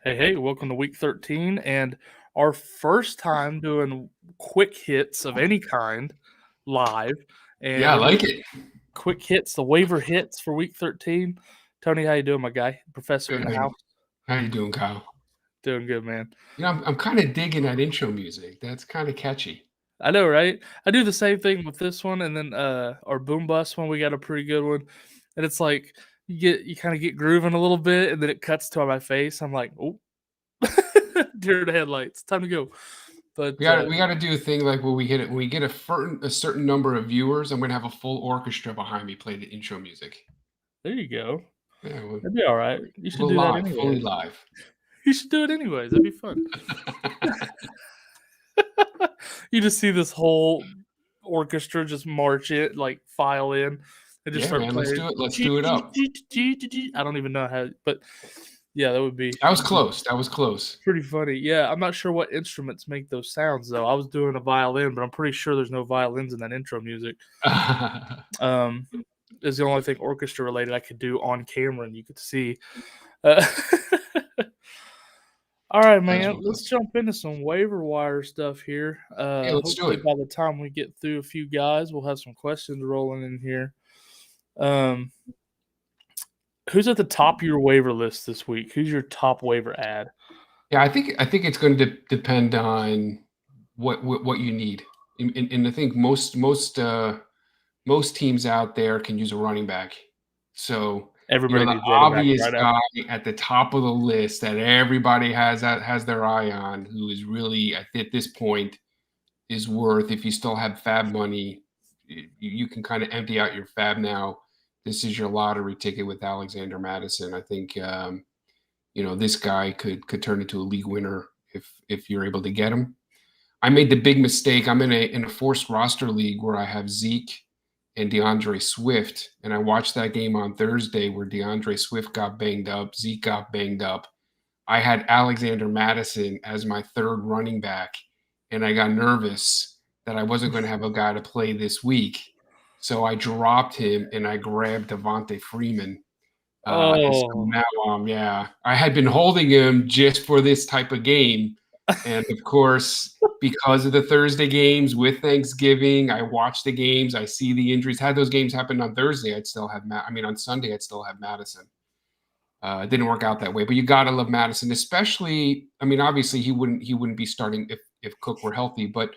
Hey, welcome to week 13 and our first time doing quick hits of any kind live. And Yeah, I we're like doing it. quick hits, the waiver hits for week 13. Tony, how you doing, my guy? Professor in the house. How you doing, Kyle? Doing good, man. I'm kind of digging that intro music. That's kind of catchy. I know, right? I do the same thing with this one, and then our BoomBust one, we got a pretty good one. And it's like you kind of get grooving a little bit, and then it cuts to my face. I'm like, oh, deer in the headlights, time to go. But We got to do a thing like when we hit it. When we get a certain number of viewers, I'm gonna have a full orchestra behind me play the intro music. there you go. Yeah, That'd be all right. You should we'll do that live, anyway. fully live. You should do it anyways. That'd be fun. You just see this whole orchestra just march it, like file in, and just Yeah, start man, playing. let's do it. Let's do it up. I don't even know how, but yeah, that would be That was close. That was close. pretty funny. Yeah, I'm not sure what instruments make those sounds though. I was doing a violin, but I'm pretty sure there's no violins in that intro music. Is the only thing orchestra related I could do on camera, and you could see. All right, man. Let's jump into some waiver wire stuff here. Yeah, let's do Hopefully it. by the time we get through a few guys, we'll have some questions rolling in here. Who's at the top of your waiver list this week? Who's your top waiver ad? Yeah, I think it's going to depend on what you need, and I think most teams out there can use a running back. So Everybody the needs running back obvious right guy at the top of the list that everybody has their eye on, who is really at this point is worth, if you still have fab money, you can kind of empty out your fab now. This is your lottery ticket with Alexander Mattison. I think this guy could turn into a league winner if you're able to get him. I made the big mistake. I'm in a forced roster league where I have Zeke and DeAndre Swift, and I watched that game on Thursday where DeAndre Swift got banged up, Zeke got banged up. I had Alexander Mattison as my third running back, and I got nervous that I wasn't going to have a guy to play this week. So I dropped him and I grabbed Devonta Freeman. And so now, I had been holding him just for this type of game. And of course, because of the Thursday games with Thanksgiving, I watch the games, I see the injuries. Had those games happened on Thursday, on Sunday, I'd still have Madison. It didn't work out that way, but you gotta love Madison, especially. Obviously he wouldn't be starting if Cook were healthy, but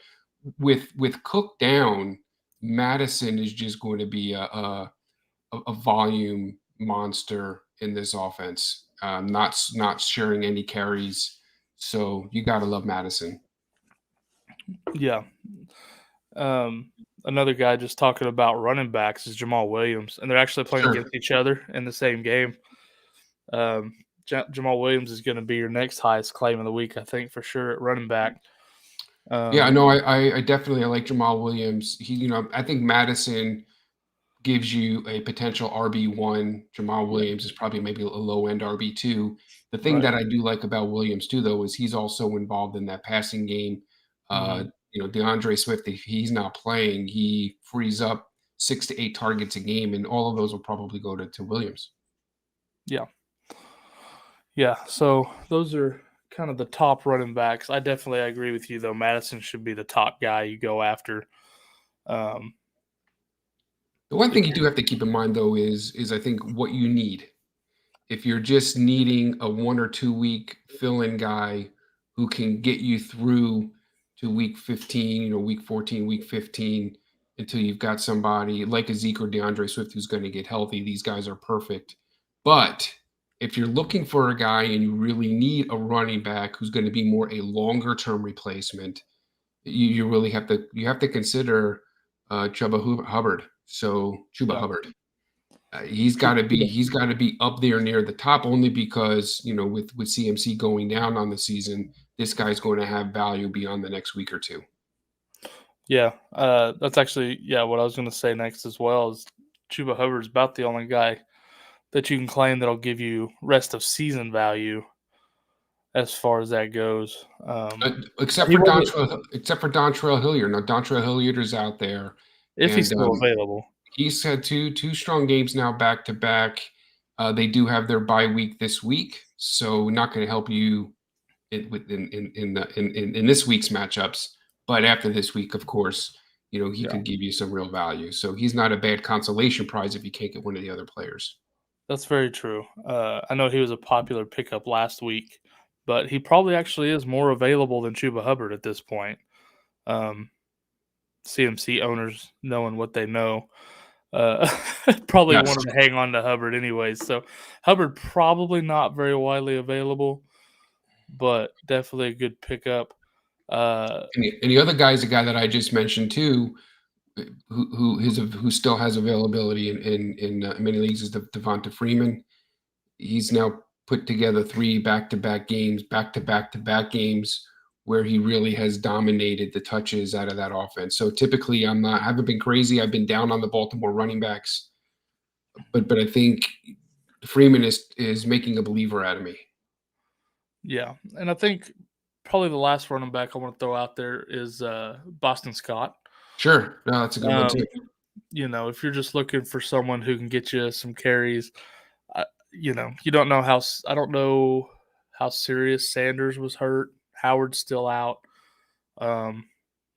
with Cook down, Madison is just going to be a volume monster in this offense. Not sharing any carries, so you gotta love Madison. Yeah. Another guy just talking about running backs is Jamal Williams, and they're actually playing against each other in the same game. Jamal Williams is going to be your next highest claim of the week, I think, for sure at running back. Yeah, no, I definitely like Jamal Williams. I think Madison gives you a potential RB1. Jamal Williams is probably maybe a low end RB2. The thing that I do like about Williams too, though, is he's also involved in that passing game. DeAndre Swift, if he's not playing, he frees up 6 to 8 targets a game, and all of those will probably go to Williams. Yeah. So those are kind of the top running backs. I definitely agree with you, though. Madison should be the top guy you go after. The one thing you do have to keep in mind, though, is I think what you need. If you're just needing a 1 or 2 week fill-in guy who can get you through to week 15, week 14, week 15, until you've got somebody like a Zeke or DeAndre Swift who's going to get healthy, these guys are perfect. But if you're looking for a guy and you really need a running back who's going to be more a longer-term replacement, you really have to consider Chubba Hubbard. So Chubba Hubbard. He's got to be up there near the top, only because with CMC going down on the season, this guy's going to have value beyond the next week or two. Yeah, that's actually what I was going to say next as well. Is Chubba Hubbard's about the only guy that you can claim that'll give you rest of season value as far as that goes. Except for Dontrell Hilliard. Now Dontrell Hilliard is out there if he's still available. He's had two strong games now back to back. They do have their bye week this week, so not going to help you in this week's matchups. But after this week, of course, he could give you some real value. So he's not a bad consolation prize if you can't get one of the other players. That's very true. I know he was a popular pickup last week, but he probably actually is more available than Chubba Hubbard at this point. CMC owners, knowing what they know, probably wanted to hang on to Hubbard anyways. So Hubbard probably not very widely available, but definitely a good pickup. And the other guy is a guy that I just mentioned too, who still has availability in many leagues, is Devonta Freeman. He's now put together 3 back-to-back games where he really has dominated the touches out of that offense. So typically I haven't been crazy. I've been down on the Baltimore running backs, but I think Freeman is making a believer out of me. Yeah, and I think probably the last running back I want to throw out there is Boston Scott. Sure. No, that's a good one too. If you're just looking for someone who can get you some carries, you don't know I don't know how serious Sanders was hurt. Howard's still out.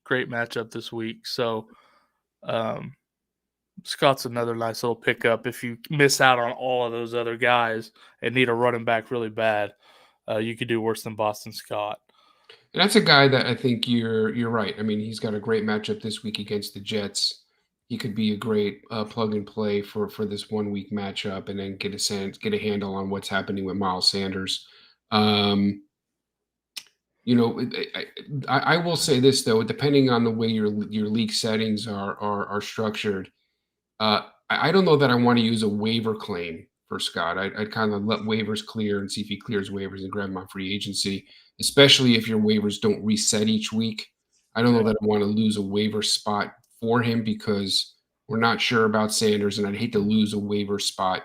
Great matchup this week. So Scott's another nice little pickup. If you miss out on all of those other guys and need a running back really bad, you could do worse than Boston Scott. And that's a guy that I think you're right. I mean, he's got a great matchup this week against the Jets. He could be a great plug and play for this 1 week matchup, and then get a handle on what's happening with Miles Sanders. I will say this though, depending on the way your league settings are structured, I don't know that I want to use a waiver claim for Scott. I'd kind of let waivers clear and see if he clears waivers and grab him on free agency, especially if your waivers don't reset each week. I don't know that I want to lose a waiver spot for him because we're not sure about Sanders, and I'd hate to lose a waiver spot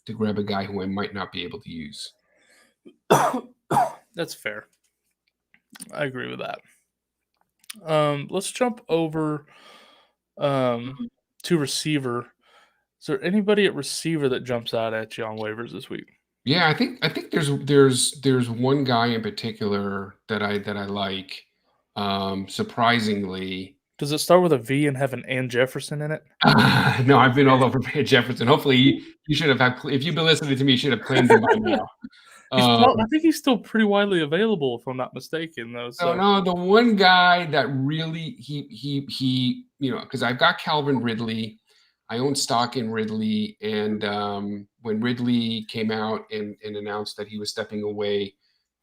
to grab a guy who I might not be able to use. That's fair. I agree with that. Let's jump over to receiver. Is there anybody at receiver that jumps out at you on waivers this week? Yeah, I think there's one guy in particular that I like. Surprisingly, does it start with a V and have an and Jefferson in it? No, I've been all over Jefferson. Hopefully, you should have had. If you've been listening to me, you should have claimed him by now. I think he's still pretty widely available, if I'm not mistaken, though. So no, the one guy that really he because I've got Calvin Ridley. I own stock in Ridley, and when Ridley came out and announced that he was stepping away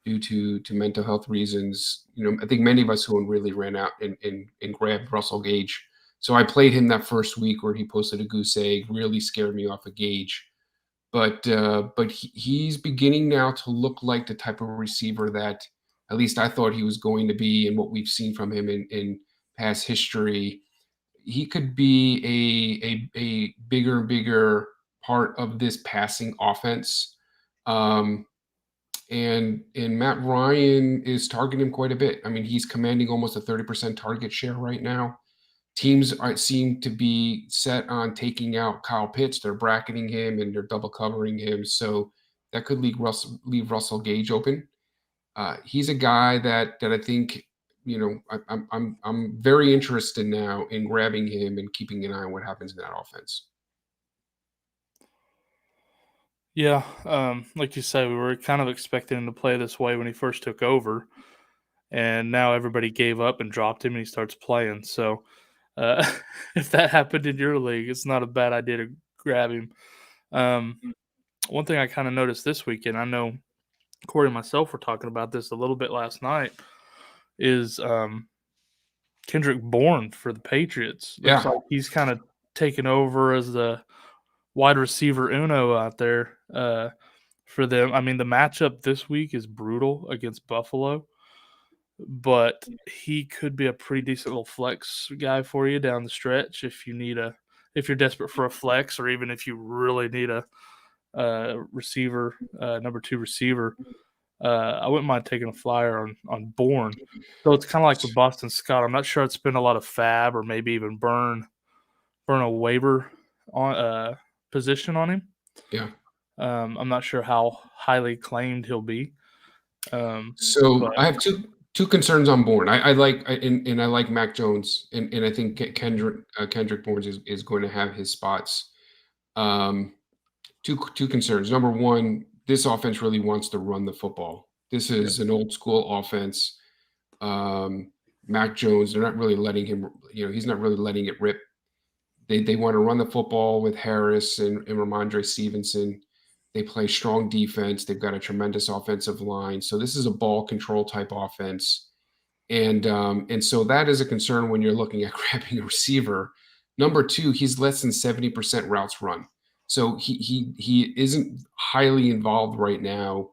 due to mental health reasons, I think many of us who own Ridley ran out and grabbed Russell Gage. So I played him that first week where he posted a goose egg, really scared me off of Gage. But he's beginning now to look like the type of receiver that at least I thought he was going to be, and what we've seen from him in past history. He could be a bigger and bigger part of this passing offense. And Matt Ryan is targeting him quite a bit. I mean, he's commanding almost a 30% target share right now. Teams seem to be set on taking out Kyle Pitts. They're bracketing him and they're double covering him. So that could leave Russell Gage open. He's a guy that I think, I'm very interested now in grabbing him and keeping an eye on what happens in that offense. Yeah, like you said, we were kind of expecting him to play this way when he first took over, and now everybody gave up and dropped him, and he starts playing. So if that happened in your league, it's not a bad idea to grab him. One thing I kind of noticed this weekend, I know Corey and myself were talking about this a little bit last night, is Kendrick Bourne for the Patriots. Looks like he's kind of taken over as the wide receiver uno out there for them. I mean, the matchup this week is brutal against Buffalo, but he could be a pretty decent little flex guy for you down the stretch if you're desperate for a flex, or even if you really need a receiver, number 2 receiver. I wouldn't mind taking a flyer on Bourne. So it's kind of like with Boston Scott. I'm not sure I'd spend a lot of fab or maybe even burn a waiver on position on him. Yeah. I'm not sure how highly claimed he'll be. So But I have two concerns on Bourne. I like and I like Mac Jones, and I think Kendrick Bourne is going to have his spots. Um, two concerns. Number one, this offense really wants to run the football. This yeah, is an old school offense. Um, Mac Jones, they're not really letting him. He's not really letting it rip. They want to run the football with Harris and Ramondre Stevenson. They play strong defense. They've got a tremendous offensive line. So this is a ball control type offense. And so that is a concern when you're looking at grabbing a receiver. Number two, he's less than 70% routes run. So he isn't highly involved right now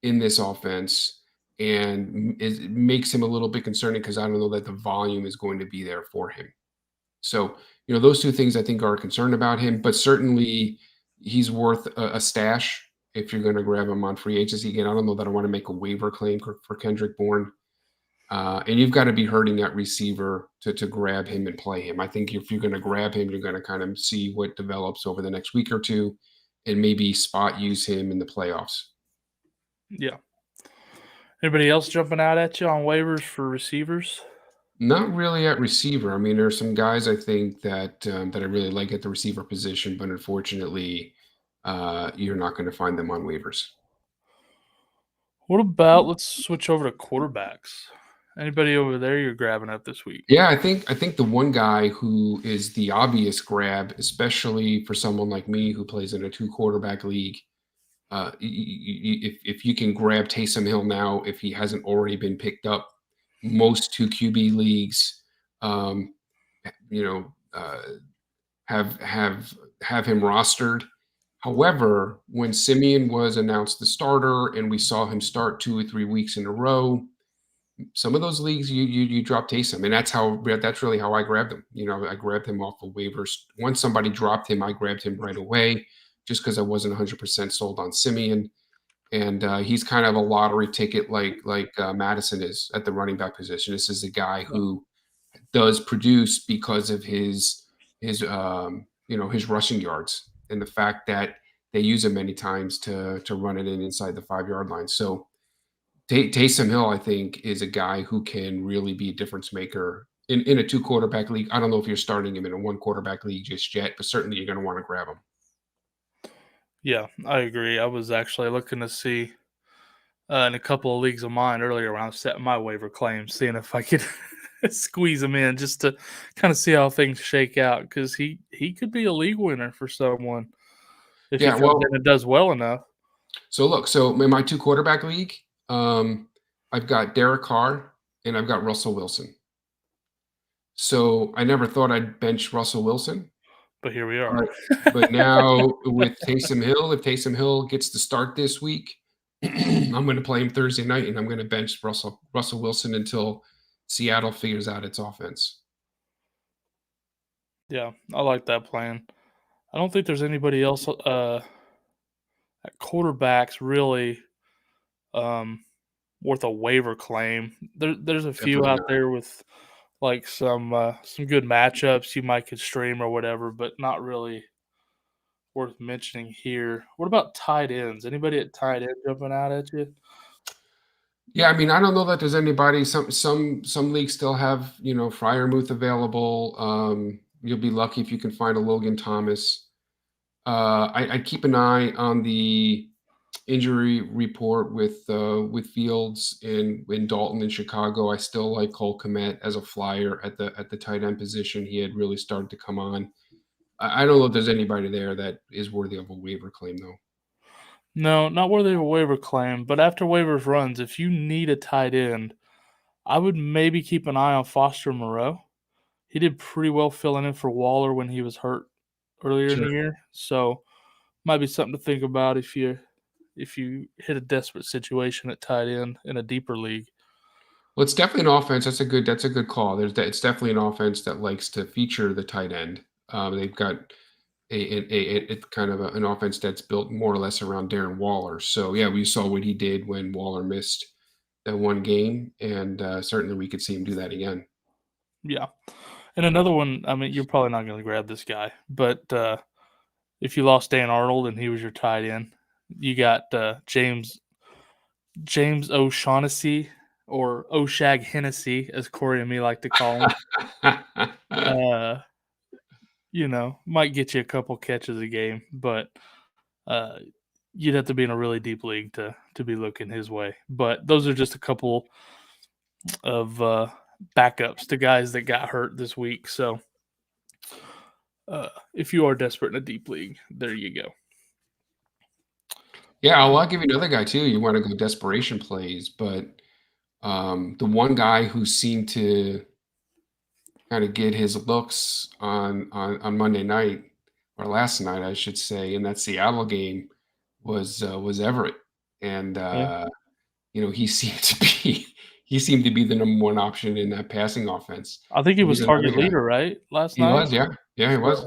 in this offense. And it makes him a little bit concerning because I don't know that the volume is going to be there for him. So, those two things I think are a concern about him, but certainly he's worth a stash if you're going to grab him on free agency. Again, I don't know that I want to make a waiver claim for Kendrick Bourne. And you've got to be hurting that receiver to grab him and play him. I think if you're going to grab him, you're going to kind of see what develops over the next week or two and maybe spot use him in the playoffs. yeah. Anybody else jumping out at you on waivers for receivers? Not really at receiver. I mean, there are some guys I think that I really like at the receiver position, but unfortunately, you're not going to find them on waivers. What about let's switch over to quarterbacks? Anybody over there you're grabbing up this week? Yeah, I think the one guy who is the obvious grab, especially for someone like me who plays in a 2 quarterback league, if you can grab Taysom Hill now, if he hasn't already been picked up, most 2 QB leagues, um, you know, have him rostered. However, when Simeon was announced the starter and we saw him start 2 or 3 weeks in a row, some of those leagues you drop Taysom, and that's really how I grabbed him. I grabbed him off of waivers. Once somebody dropped him, I grabbed him right away, just because I wasn't 100% sold on Simeon, and he's kind of a lottery ticket, like Madison is at the running back position. This is a guy who does produce because of his rushing yards and the fact that they use him many times to run it inside the 5-yard line. So Taysom Hill, I think, is a guy who can really be a difference maker in a 2 quarterback league. I don't know if you're starting him in a 1 quarterback league just yet, but certainly you're going to want to grab him. Yeah, I agree. I was actually looking to see in a couple of leagues of mine earlier when I was setting my waiver claims, seeing if I could squeeze him in just to kind of see how things shake out because he could be a league winner for someone if he Yeah, comes well, in and does well enough. so in my 2 quarterback league, I've got Derek Carr and I've got Russell Wilson. So I never thought I'd bench Russell Wilson, But here we are. but now with Taysom Hill, if Taysom Hill gets to start this week, I'm going to play him Thursday night, and I'm going to bench Russell Wilson until Seattle figures out its offense. Yeah, I like that plan. I don't think there's anybody else at quarterbacks really worth a waiver claim. There's a few Definitely out not. there with like some good matchups you might could stream or whatever, but not really worth mentioning here. What about tight ends? Anybody at tight end jumping out at you? Yeah, I mean, I don't know that there's anybody. Some leagues still have Freiermuth available. You'll be lucky if you can find a Logan Thomas. I'd keep an eye on the injury report with Fields and Dalton in Chicago. I still like Cole Kmet as a flyer at the tight end position. He had really started to come on. I don't know if there's anybody there that is worthy of a waiver claim, though. No, not worthy of a waiver claim, but after waivers runs, if you need a tight end, I would maybe keep an eye on Foster Moreau. He did pretty well filling in for Waller when he was hurt earlier in Sure. the year. So might be something to think about if you hit a desperate situation at tight end in a deeper league. Well, it's definitely an offense. That's a good call. It's definitely an offense that likes to feature the tight end. They've got it's kind of an offense that's built more or less around Darren Waller. So yeah, we saw what he did when Waller missed that one game, and certainly we could see him do that again. Yeah. And another one, I mean, you're probably not going to grab this guy, but if you lost Dan Arnold and he was your tight end, You got James O'Shaughnessy, or O'Shag Hennessy, as Corey and me like to call him. Might get you a couple catches a game, but you'd have to be in a really deep league to be looking his way. But those are just a couple of backups to guys that got hurt this week. So if you are desperate in a deep league, there you go. Yeah, I'll give you another guy too. You want to go desperation plays, but the one guy who seemed to kind of get his looks on Monday night, or last night, I should say, in that Seattle game was Everett, and he seemed to be the number one option in that passing offense. I think he was He's another target guy. leader, right? Last He night? was, yeah, he was,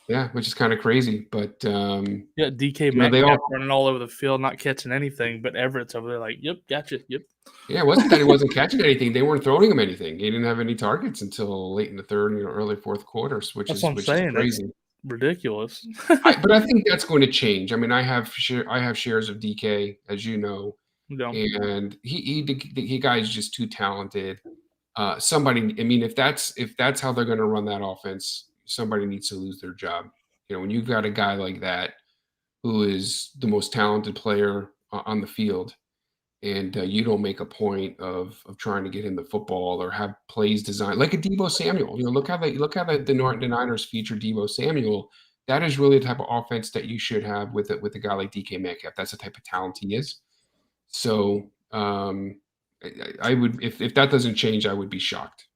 yeah, which is kind of crazy, but yeah, DK Metcalf running all over the field, not catching anything, but Everett's over there like, yep, gotcha, yep. Yeah, it wasn't that he wasn't catching anything. They weren't throwing him anything. He didn't have any targets until late in the third, early fourth quarters, which is crazy. That's ridiculous. But I think that's going to change. I mean, I have shares of DK, as you know, and he guy's just too talented. Somebody, I mean, if that's how they're going to run that offense, somebody needs to lose their job. When you've got a guy like that who is the most talented player on the field, and you don't make a point of trying to get him the football or have plays designed like a Deebo Samuel. Look how the Niners feature Deebo Samuel. That is really the type of offense that you should have with a guy like DK Metcalf. That's the type of talent he is. So I would, if that doesn't change, I would be shocked.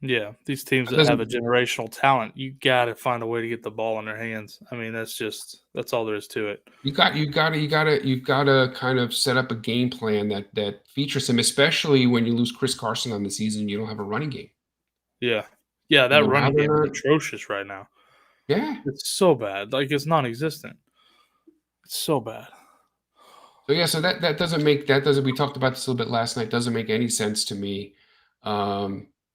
Yeah, these teams that have a generational talent, you got to find a way to get the ball in their hands. I mean, that's all there is to it. You've got to kind of set up a game plan that features him, especially when you lose Chris Carson on the season. You don't have a running game. Yeah, that running game is atrocious right now. Yeah, it's so bad. Like, it's non-existent. It's so bad. So yeah, so that doesn't we talked about this a little bit last night. Doesn't make any sense to me.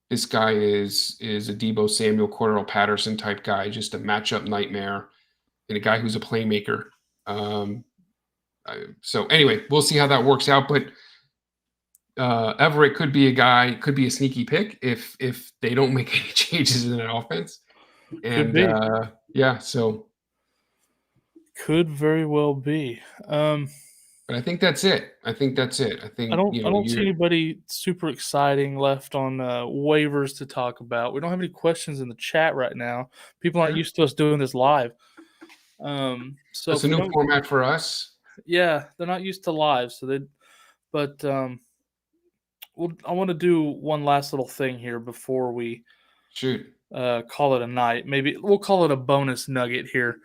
This guy is a Deebo Samuel, Cordell Patterson type guy, just a matchup nightmare, and a guy who's a playmaker. So anyway, we'll see how that works out. But Everett could be a sneaky pick if they don't make any changes in that offense. And yeah, so could very well be. But I think that's it. I think I don't see anybody super exciting left on waivers to talk about. We don't have any questions in the chat right now. People aren't used to us doing this live. So it's a new format for us. Yeah, they're not used to live, but I want to do one last little thing here before we call it a night. Maybe we'll call it a bonus nugget here.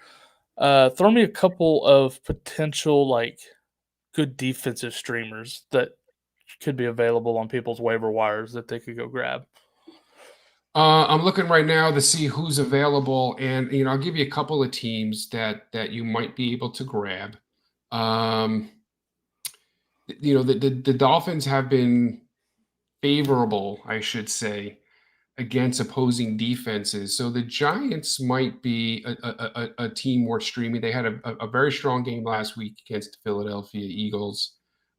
Throw me a couple of potential good defensive streamers that could be available on people's waiver wires that they could go grab. I'm looking right now to see who's available, and I'll give you a couple of teams that you might be able to grab. The Dolphins have been favorable, I should say, against opposing defenses. So the Giants might be a team worth streaming. They had a very strong game last week against the Philadelphia Eagles.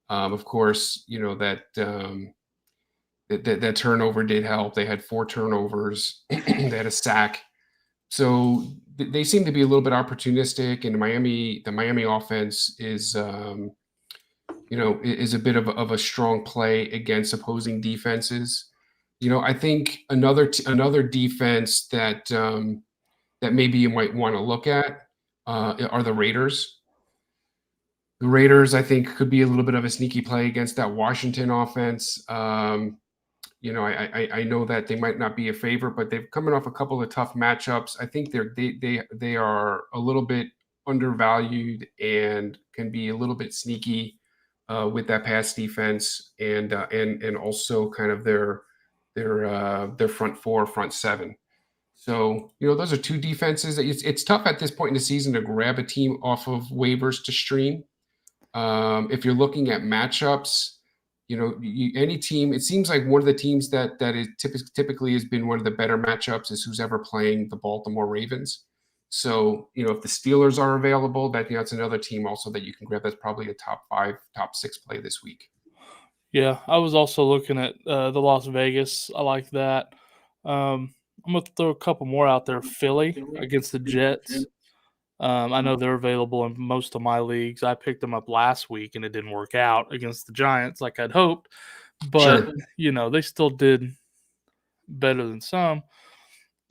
Of course, that turnover did help. They had 4 turnovers. They had a sack. So they seem to be a little bit opportunistic. And the Miami offense is a bit of a strong play against opposing defenses. I think another defense that maybe you might want to look at are the Raiders. The Raiders, I think, could be a little bit of a sneaky play against that Washington offense. I know that they might not be a favorite, but they're coming off a couple of tough matchups. I think they are a little bit undervalued and can be a little bit sneaky with that pass defense and also kind of their front 4, front 7. So, those are 2 defenses. It's tough at this point in the season to grab a team off of waivers to stream. If you're looking at matchups, any team, it seems like one of the teams that is typically has been one of the better matchups is who's ever playing the Baltimore Ravens. So, if the Steelers are available, that's another team also that you can grab. That's probably a top 5, top 6 play this week. Yeah, I was also looking at the Las Vegas. I like that. I'm going to throw a couple more out there. Philly against the Jets. I know they're available in most of my leagues. I picked them up last week, and it didn't work out against the Giants like I'd hoped. But, Sure. They still did better than some.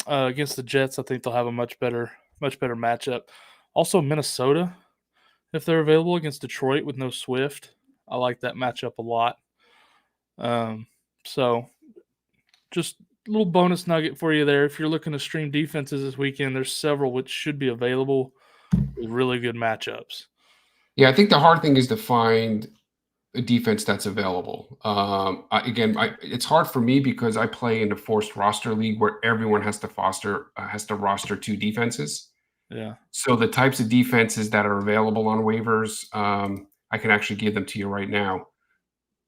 Against the Jets, I think they'll have a much better matchup. Also, Minnesota, if they're available against Detroit with no Swift, I like that matchup a lot. So just a little bonus nugget for you there. If you're looking to stream defenses this weekend, there's several which should be available with really good matchups. Yeah, I think the hard thing is to find a defense that's available. It's hard for me because I play in a forced roster league where everyone has to roster 2 defenses. Yeah. So the types of defenses that are available on waivers, I can actually give them to you right now.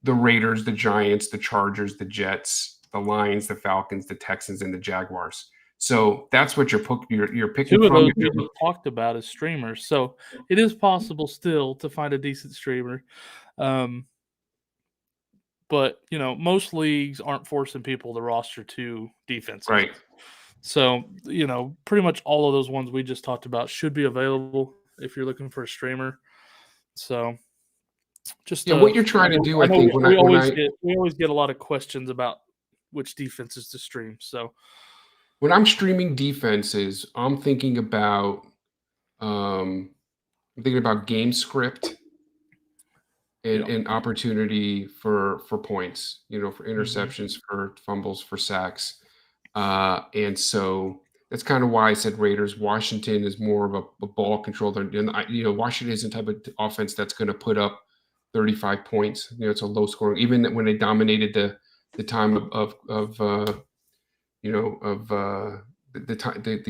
The Raiders, the Giants, the Chargers, the Jets, the Lions, the Falcons, the Texans, and the Jaguars. So that's what you're picking 2 of from. those we just talked about as streamers. So it is possible still to find a decent streamer. But, most leagues aren't forcing people to roster 2 defenses. Right. So, pretty much all of those ones we just talked about should be available if you're looking for a streamer. So, just what you're trying to do, I think, we always get a lot of questions about which defenses to stream. So, when I'm streaming defenses, I'm thinking about game script and opportunity for points, for interceptions, for fumbles, for sacks. And so that's kind of why I said Raiders. Washington is more of a ball controller. And, Washington is the type of offense that's going to put up 35 points. It's a low scoring, even when they dominated the time the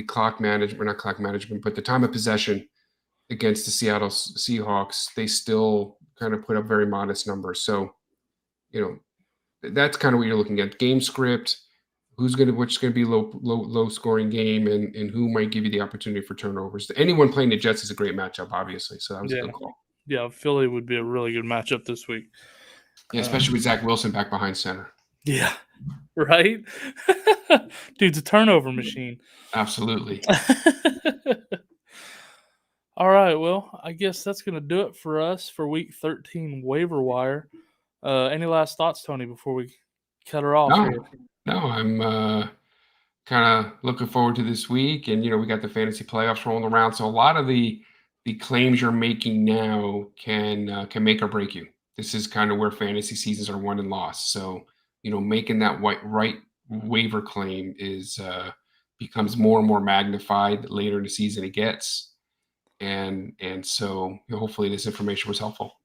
clock management, not clock management, but the time of possession against the Seattle Seahawks, they still kind of put up very modest numbers. So, that's kind of what you're looking at. Game script, which is going to be low scoring game, and who might give you the opportunity for turnovers. Anyone playing the Jets is a great matchup, obviously. So that was a good call. Yeah, Philly would be a really good matchup this week. Yeah, especially with Zach Wilson back behind center. Yeah, right? Dude's a turnover machine. Absolutely. All right, well, I guess that's going to do it for us for Week 13 waiver wire. Any last thoughts, Tony, before we cut her off here? No, I'm kind of looking forward to this week. And, we got the fantasy playoffs rolling around. So a lot of the claims you're making now can make or break you. This is kind of where fantasy seasons are won and lost. So, making that right waiver claim becomes more and more magnified the later in the season it gets. And so hopefully this information was helpful.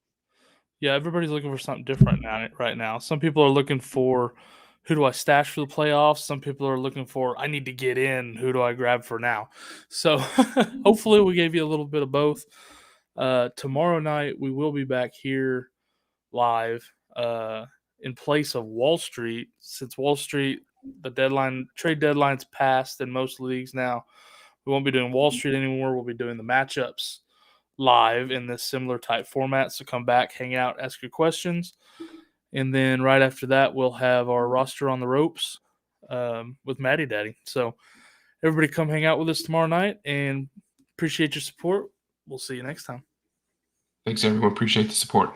Yeah, everybody's looking for something different right now. Some people are looking for, who do I stash for the playoffs? Some people are looking for, I need to get in. Who do I grab for now? So hopefully we gave you a little bit of both. Tomorrow night we will be back here live in place of Wall Street. Since Wall Street, the trade deadline's passed in most leagues now. We won't be doing Wall Street anymore. We'll be doing the matchups live in this similar type format. So come back, hang out, ask your questions. And then right after that, we'll have our roster on the ropes with Matty Daddy. So everybody come hang out with us tomorrow night, and appreciate your support. We'll see you next time. Thanks, everyone. Appreciate the support.